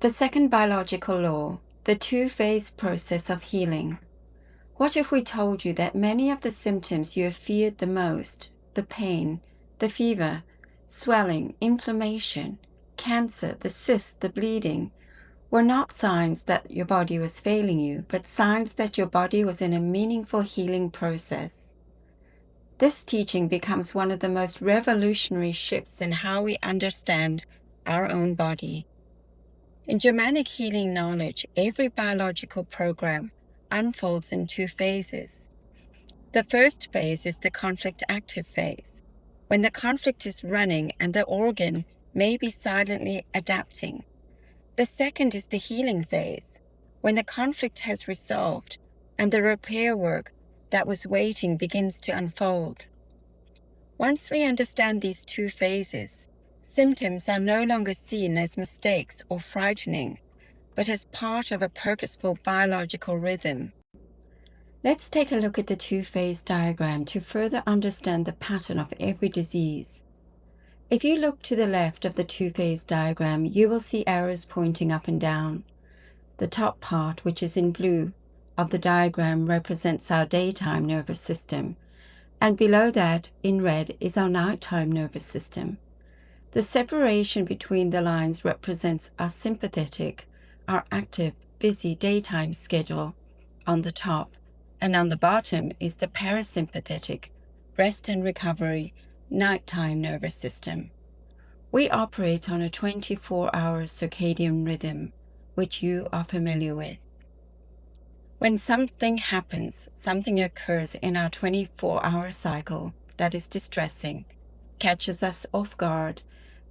The second biological law, the two-phase process of healing. What if we told you that many of the symptoms you have feared the most, the pain, the fever, swelling, inflammation, cancer, the cysts, the bleeding, were not signs that your body was failing you, but signs that your body was in a meaningful healing process? This teaching becomes one of the most revolutionary shifts in how we understand our own body. In Germanic healing knowledge, every biological program unfolds in two phases. The first phase is the conflict-active phase, when the conflict is running and the organ may be silently adapting. The second is the healing phase, when the conflict has resolved and the repair work that was waiting begins to unfold. Once we understand these two phases, symptoms are no longer seen as mistakes or frightening, but as part of a purposeful biological rhythm. Let's take a look at the two-phase diagram to further understand the pattern of every disease. If you look to the left of the two-phase diagram, you will see arrows pointing up and down. The top part, which is in blue, of the diagram represents our daytime nervous system, and below that, in red, is our nighttime nervous system. The separation between the lines represents our sympathetic, our active, busy daytime schedule on the top, and on the bottom is the parasympathetic, rest and recovery, nighttime nervous system. We operate on a 24-hour circadian rhythm, which you are familiar with. When something happens, something occurs in our 24-hour cycle that is distressing, catches us off guard,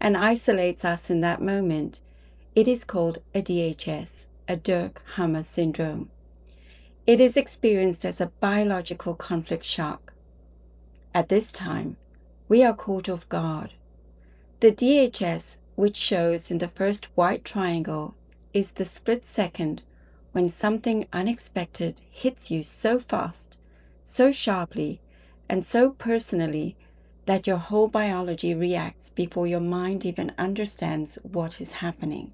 and isolates us in that moment, it is called a DHS, a Dirk-Hammer syndrome. It is experienced as a biological conflict shock. At this time, we are caught off guard. The DHS, which shows in the first white triangle, is the split second when something unexpected hits you so fast, so sharply, and so personally that your whole biology reacts before your mind even understands what is happening.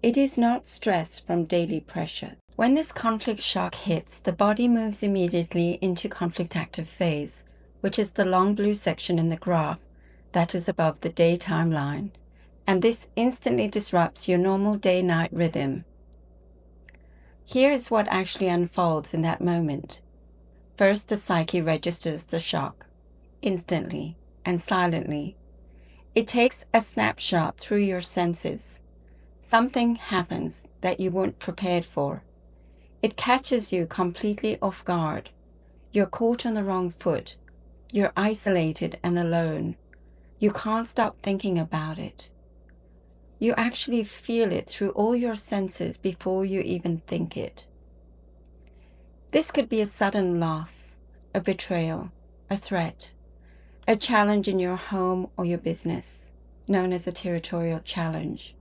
It is not stress from daily pressure. When this conflict shock hits, the body moves immediately into conflict-active phase, which is the long blue section in the graph that is above the daytime line, and this instantly disrupts your normal day-night rhythm. Here is what actually unfolds in that moment. First, the psyche registers the shock, instantly and silently. It takes a snapshot through your senses. Something happens that you weren't prepared for. It catches you completely off guard. You're caught on the wrong foot. You're isolated and alone. You can't stop thinking about it. You actually feel it through all your senses before you even think it. This could be a sudden loss, a betrayal, a threat, a challenge in your home or your business, known as a territorial challenge,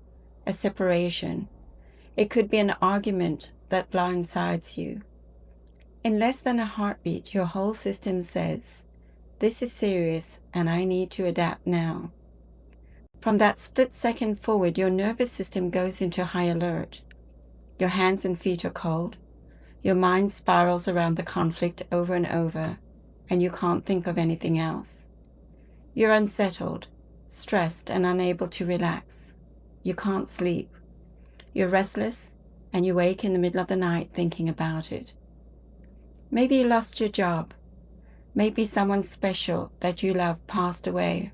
a separation. It could be an argument that blindsides you. In less than a heartbeat, your whole system says, "This is serious and I need to adapt now." From that split second forward, your nervous system goes into high alert. Your hands and feet are cold. Your mind spirals around the conflict over and over, and you can't think of anything else. You're unsettled, stressed, and unable to relax. You can't sleep. You're restless, and you wake in the middle of the night thinking about it. Maybe you lost your job. Maybe someone special that you love passed away.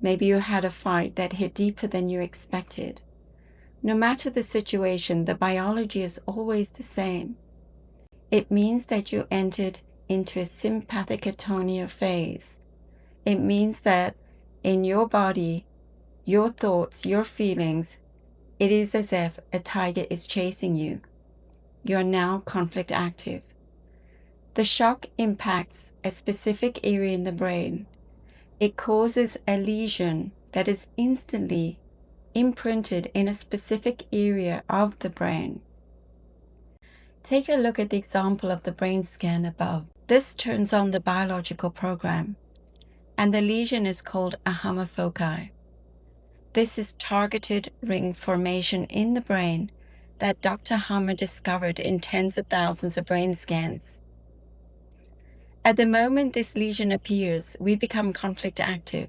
Maybe you had a fight that hit deeper than you expected. No matter the situation, the biology is always the same. It means that you entered into a sympathetic atonia phase. It means that in your body, your thoughts, your feelings, it is as if a tiger is chasing you. You are now conflict active. The shock impacts a specific area in the brain. It causes a lesion that is instantly imprinted in a specific area of the brain. Take a look at the example of the brain scan above. This turns on the biological program, and the lesion is called a hammer foci. This is targeted ring formation in the brain that Dr. Hammer discovered in tens of thousands of brain scans. At the moment this lesion appears, we become conflict active.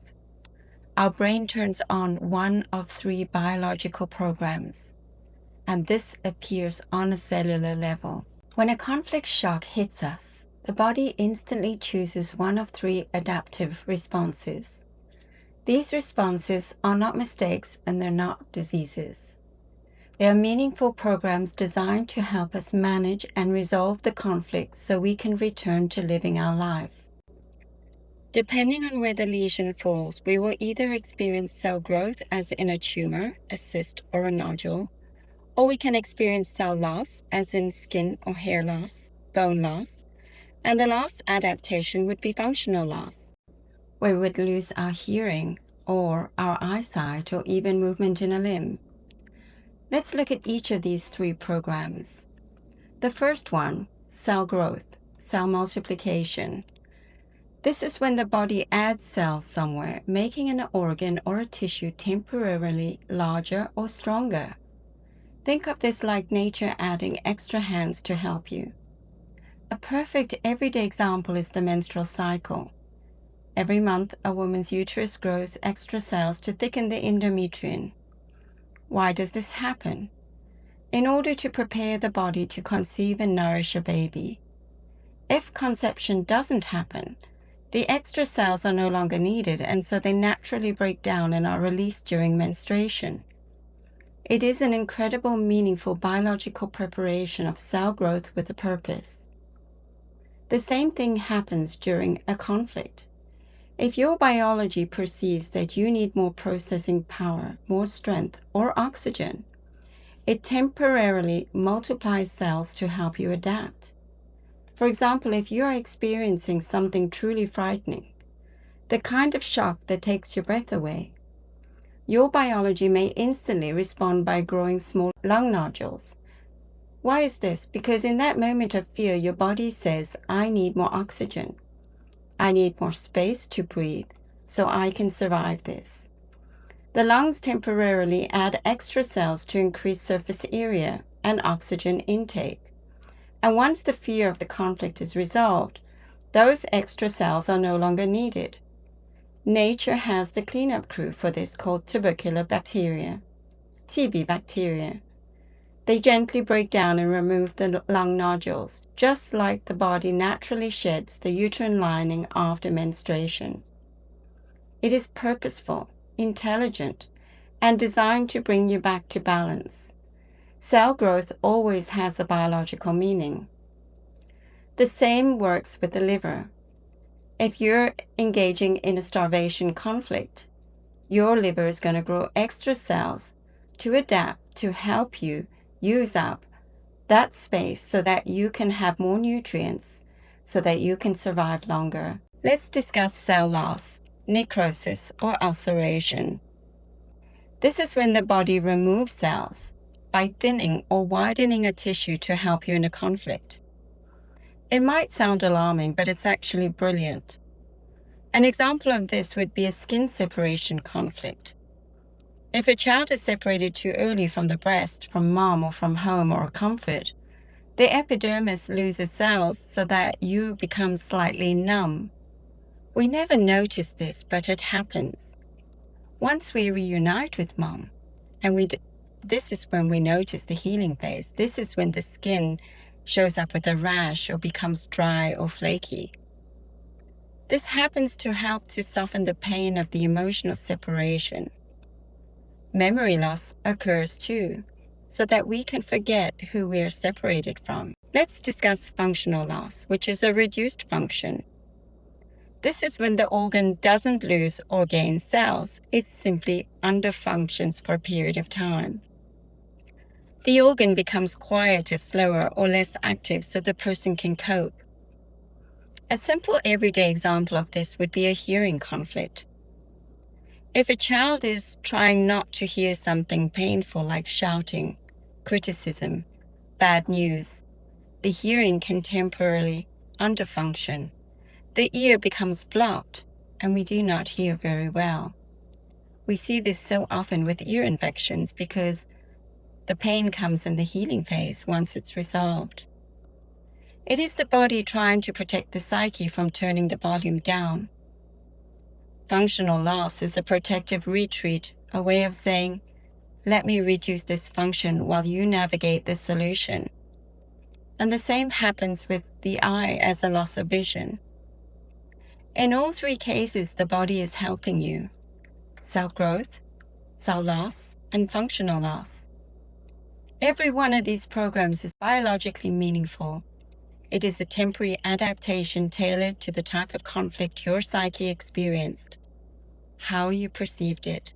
Our brain turns on one of 3 biological programs, and this appears on a cellular level. When a conflict shock hits us, the body instantly chooses one of 3 adaptive responses. These responses are not mistakes and they're not diseases. They are meaningful programs designed to help us manage and resolve the conflict so we can return to living our life. Depending on where the lesion falls, we will either experience cell growth as in a tumor, a cyst, or a nodule, or we can experience cell loss as in skin or hair loss, bone loss, and the last adaptation would be functional loss, where we would lose our hearing or our eyesight or even movement in a limb. Let's look at each of these 3 programs. The first one, cell growth, cell multiplication. This is when the body adds cells somewhere, making an organ or a tissue temporarily larger or stronger. Think of this like nature adding extra hands to help you. A perfect everyday example is the menstrual cycle. Every month, a woman's uterus grows extra cells to thicken the endometrium. Why does this happen? In order to prepare the body to conceive and nourish a baby. If conception doesn't happen, the extra cells are no longer needed, and so they naturally break down and are released during menstruation. It is an incredible, meaningful biological preparation of cell growth with a purpose. The same thing happens during a conflict. If your biology perceives that you need more processing power, more strength, or oxygen, it temporarily multiplies cells to help you adapt. For example, if you are experiencing something truly frightening, the kind of shock that takes your breath away, your biology may instantly respond by growing small lung nodules. Why is this? Because in that moment of fear, your body says, I need more oxygen. I need more space to breathe so I can survive this. The lungs temporarily add extra cells to increase surface area and oxygen intake. And once the fear of the conflict is resolved, those extra cells are no longer needed. Nature has the cleanup crew for this called tubercular bacteria, TB bacteria. They gently break down and remove the lung nodules, just like the body naturally sheds the uterine lining after menstruation. It is purposeful, intelligent, and designed to bring you back to balance. Cell growth always has a biological meaning. The same works with the liver. If you're engaging in a starvation conflict, your liver is going to grow extra cells to adapt to help you use up that space so that you can have more nutrients, so that you can survive longer. Let's discuss cell loss, necrosis, or ulceration. This is when the body removes cells by thinning or widening a tissue to help you in a conflict. It might sound alarming, but it's actually brilliant. An example of this would be a skin separation conflict. If a child is separated too early from the breast, from mom or from home or comfort, the epidermis loses cells so that you become slightly numb. We never notice this, but it happens. Once we reunite with mom, and this is when we notice the healing phase. This is when the skin shows up with a rash or becomes dry or flaky. This happens to help to soften the pain of the emotional separation. Memory loss occurs too, so that we can forget who we are separated from. Let's discuss functional loss, which is a reduced function. This is when the organ doesn't lose or gain cells, it simply underfunctions for a period of time. The organ becomes quieter, slower, or less active so the person can cope. A simple everyday example of this would be a hearing conflict. If a child is trying not to hear something painful like shouting, criticism, bad news, the hearing can temporarily underfunction. The ear becomes blocked and we do not hear very well. We see this so often with ear infections because the pain comes in the healing phase once it's resolved. It is the body trying to protect the psyche from turning the volume down. Functional loss is a protective retreat, a way of saying, let me reduce this function while you navigate the solution. And the same happens with the eye as a loss of vision. In all three cases, the body is helping you. Cell growth, cell loss, and functional loss. Every one of these programs is biologically meaningful. It is a temporary adaptation tailored to the type of conflict your psyche experienced, how you perceived it.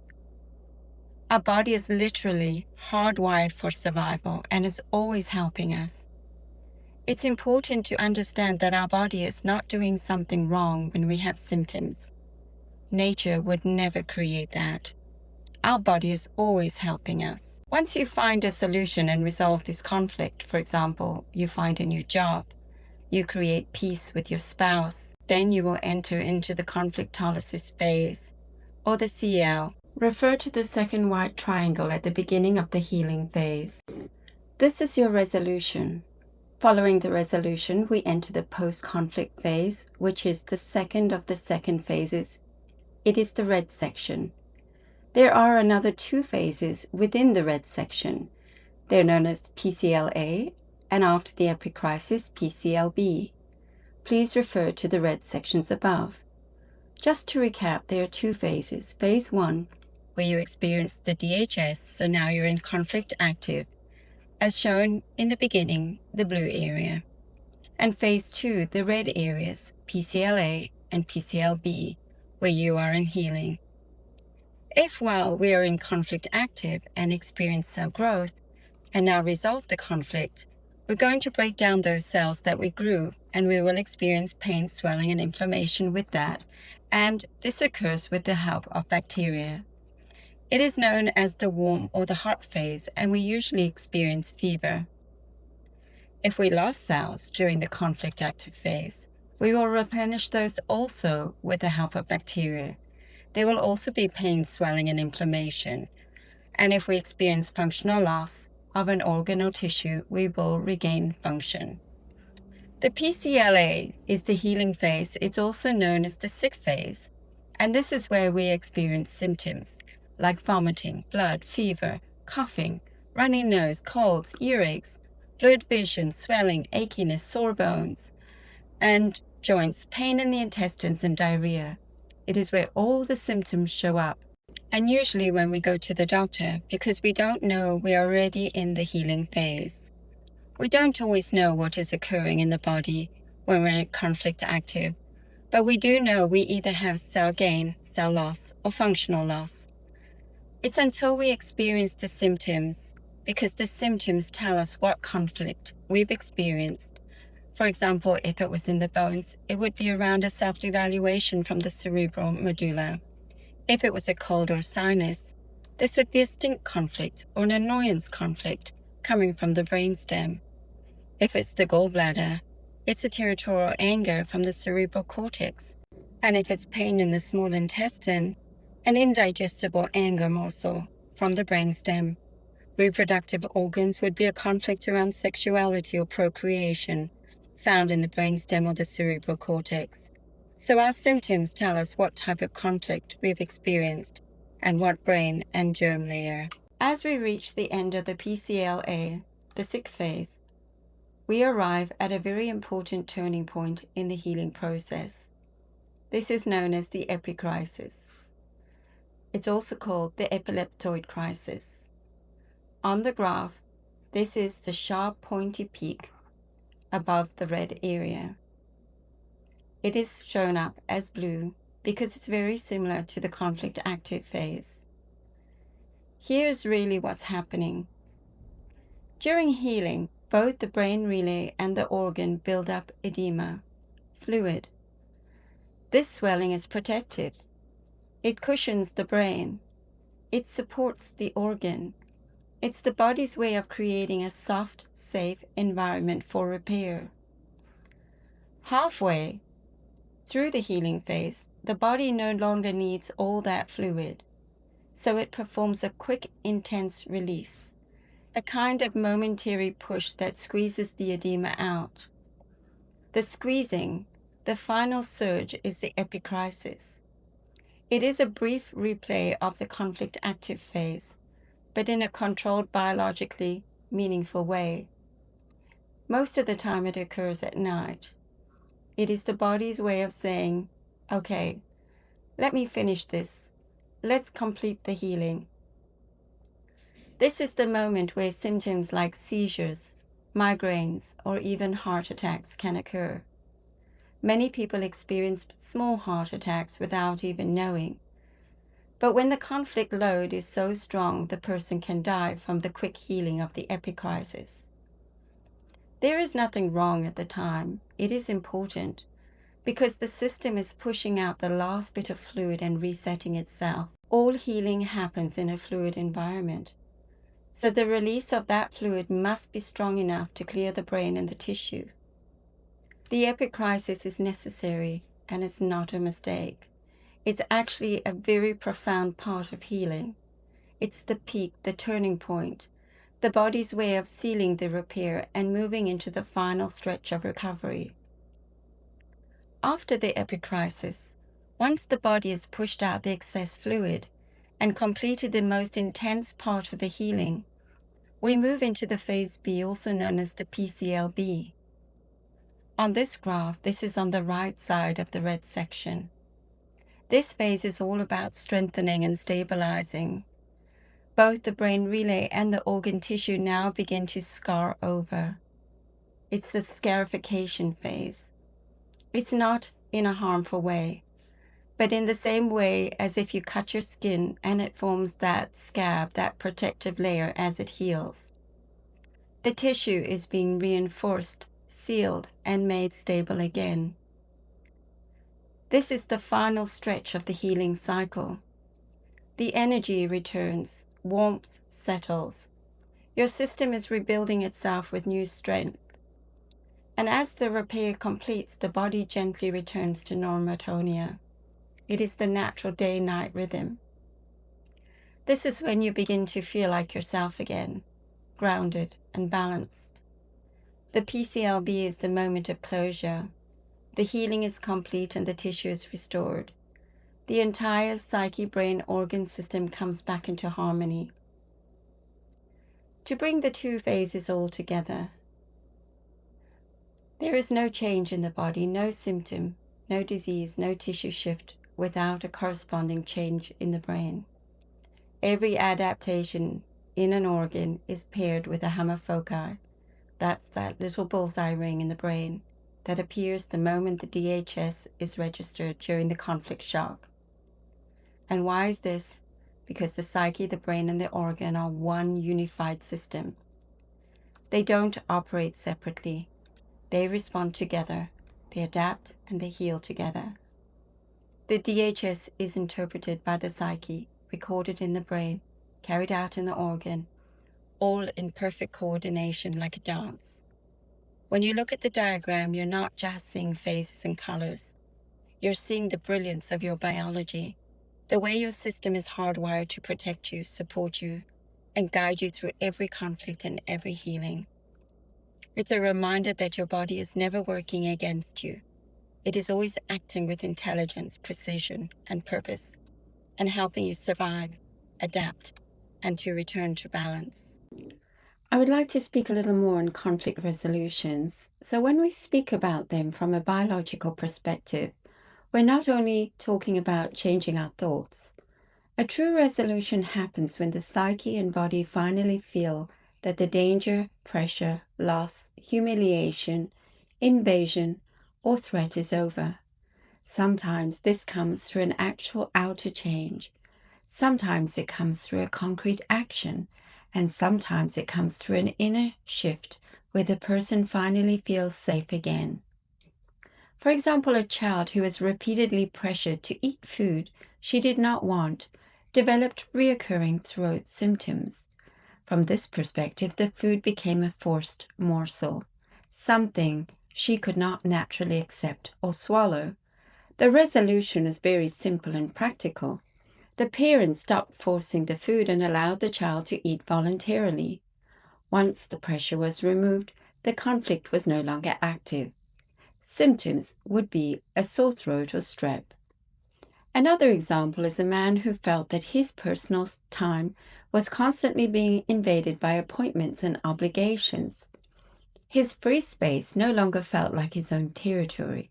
Our body is literally hardwired for survival and is always helping us. It's important to understand that our body is not doing something wrong when we have symptoms. Nature would never create that. Our body is always helping us. Once you find a solution and resolve this conflict, for example, you find a new job, you create peace with your spouse, then you will enter into the conflictolysis phase, or the CL. Refer to the second white triangle at the beginning of the healing phase. This is your resolution. Following the resolution, we enter the post-conflict phase, which is the second of the second phases. It is the red section. There are another two phases within the red section. They're known as PCLA, and after the epicrisis, PCLB. Please refer to the red sections above. Just to recap, there are two phases. Phase 1, where you experience the DHS, so now you're in conflict active, as shown in the beginning, the blue area. And phase 2, the red areas, PCLA and PCLB, where you are in healing. If while we are in conflict active and experience cell growth, and now resolve the conflict, we're going to break down those cells that we grew, and we will experience pain, swelling, and inflammation with that, and this occurs with the help of bacteria. It is known as the warm or the hot phase, and we usually experience fever. If we lost cells during the conflict active phase, we will replenish those also with the help of bacteria. There will also be pain, swelling, and inflammation. And if we experience functional loss of an organ or tissue, we will regain function. The PCLA is the healing phase. It's also known as the sick phase. And this is where we experience symptoms like vomiting, blood, fever, coughing, runny nose, colds, earaches, blurred vision, swelling, achiness, sore bones, and joints, pain in the intestines, and diarrhea. It is where all the symptoms show up. And usually when we go to the doctor, because we don't know we are already in the healing phase. We don't always know what is occurring in the body when we're in conflict active, but we do know we either have cell gain, cell loss, or functional loss. It's until we experience the symptoms, because the symptoms tell us what conflict we've experienced. For example, if it was in the bones, it would be around a self-evaluation from the cerebral medulla. If it was a cold or sinus, this would be a stink conflict or an annoyance conflict coming from the brainstem. If it's the gallbladder, it's a territorial anger from the cerebral cortex. And if it's pain in the small intestine, an indigestible anger morsel from the brainstem. Reproductive organs would be a conflict around sexuality or procreation, found in the brainstem or the cerebral cortex. So our symptoms tell us what type of conflict we've experienced and what brain and germ layer. As we reach the end of the PCLA, the sick phase, we arrive at a very important turning point in the healing process. This is known as the epicrisis. It's also called the epileptoid crisis. On the graph, this is the sharp pointy peak above the red area. It is shown up as blue because it's very similar to the conflict active phase. Here's really what's happening. During healing, both the brain relay and the organ build up edema, fluid. This swelling is protective. It cushions the brain. It supports the organ. It's the body's way of creating a soft, safe environment for repair. Halfway through the healing phase, the body no longer needs all that fluid. so it performs a quick, intense release, a kind of momentary push that squeezes the edema out. The squeezing, the final surge, is the epicrysis. It is a brief replay of the conflict active phase, but in a controlled, biologically meaningful way. Most of the time it occurs at night. It is the body's way of saying, okay, let me finish this. Let's complete the healing. This is the moment where symptoms like seizures, migraines, or even heart attacks can occur. Many people experience small heart attacks without even knowing. But when the conflict load is so strong, the person can die from the quick healing of the epicrysis. There is nothing wrong at the time. It is important because the system is pushing out the last bit of fluid and resetting itself. All healing happens in a fluid environment. So the release of that fluid must be strong enough to clear the brain and the tissue. The epicrysis is necessary, and it's not a mistake. It's actually a very profound part of healing. It's the peak, the turning point, the body's way of sealing the repair and moving into the final stretch of recovery. After the epicrysis, once the body has pushed out the excess fluid and completed the most intense part of the healing, we move into the phase B, also known as the PCLB. On this graph, this is on the right side of the red section. This phase is all about strengthening and stabilizing. Both the brain relay and the organ tissue now begin to scar over. It's the scarification phase. It's not in a harmful way, but in the same way as if you cut your skin and it forms that scab, that protective layer as it heals. The tissue is being reinforced, sealed, and made stable again. This is the final stretch of the healing cycle. The energy returns, warmth settles. Your system is rebuilding itself with new strength. And as the repair completes, the body gently returns to normatonia. It is the natural day-night rhythm. This is when you begin to feel like yourself again, grounded and balanced. The PCLB is the moment of closure. The healing is complete and the tissue is restored. The entire psyche, brain, organ system comes back into harmony. To bring the two phases all together, there is no change in the body, no symptom, no disease, no tissue shift without a corresponding change in the brain. Every adaptation in an organ is paired with a hammer foci. That's that little bullseye ring in the brain that appears the moment the DHS is registered during the conflict shock. And why is this? Because the psyche, the brain, and the organ are one unified system. They don't operate separately. They respond together. They adapt and they heal together. The DHS is interpreted by the psyche, recorded in the brain, carried out in the organ, all in perfect coordination like a dance. When you look at the diagram, you're not just seeing phases and colors. You're seeing the brilliance of your biology, the way your system is hardwired to protect you, support you, and guide you through every conflict and every healing. It's a reminder that your body is never working against you. It is always acting with intelligence, precision, and purpose, and helping you survive, adapt, and to return to balance. I would like to speak a little more on conflict resolutions. So when we speak about them from a biological perspective, we're not only talking about changing our thoughts. A true resolution happens when the psyche and body finally feel that the danger, pressure, loss, humiliation, invasion, or threat is over. Sometimes this comes through an actual outer change. Sometimes it comes through a concrete action, and sometimes it comes through an inner shift where the person finally feels safe again. For example, a child who was repeatedly pressured to eat food she did not want developed recurring throat symptoms. From this perspective, the food became a forced morsel, something she could not naturally accept or swallow. The resolution is very simple and practical. The parent stopped forcing the food and allowed the child to eat voluntarily. Once the pressure was removed, the conflict was no longer active. Symptoms would be a sore throat or strep. Another example is a man who felt that his personal time was constantly being invaded by appointments and obligations. His free space no longer felt like his own territory.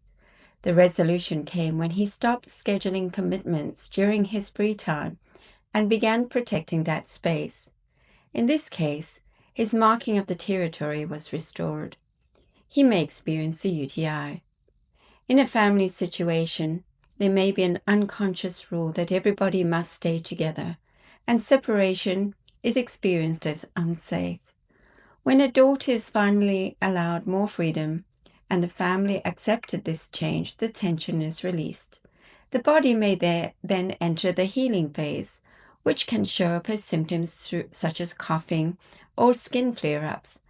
The resolution came when he stopped scheduling commitments during his free time and began protecting that space. In this case, his marking of the territory was restored. He may experience a UTI. In a family situation, there may be an unconscious rule that everybody must stay together, and separation is experienced as unsafe. When a daughter is finally allowed more freedom, and the family accepted this change, the tension is released. The body may then enter the healing phase, which can show up as symptoms such as coughing or skin flare-ups,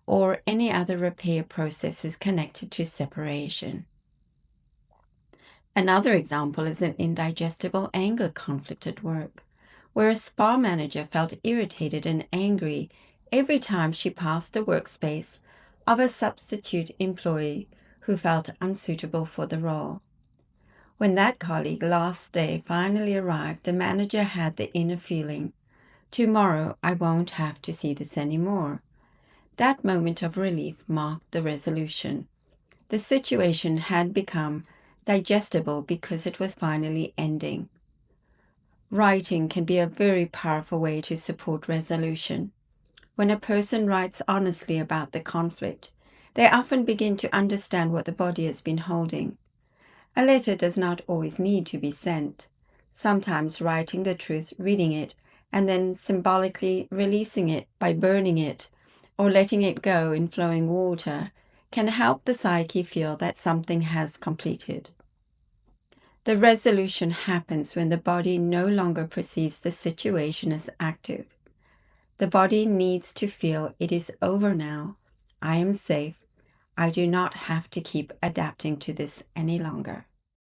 or any other repair processes connected to separation. Another example is an indigestible anger conflict at work, where a spa manager felt irritated and angry every time she passed the workspace of a substitute employee who felt unsuitable for the role. When that colleague's last day finally arrived, the manager had the inner feeling, "Tomorrow I won't have to see this anymore." That moment of relief marked the resolution. The situation had become digestible because it was finally ending. Writing can be a very powerful way to support resolution. When a person writes honestly about the conflict, they often begin to understand what the body has been holding. A letter does not always need to be sent. Sometimes writing the truth, reading it, and then symbolically releasing it by burning it or letting it go in flowing water can help the psyche feel that something has completed. The resolution happens when the body no longer perceives the situation as active. The body needs to feel it is over now. I am safe. I do not have to keep adapting to this any longer.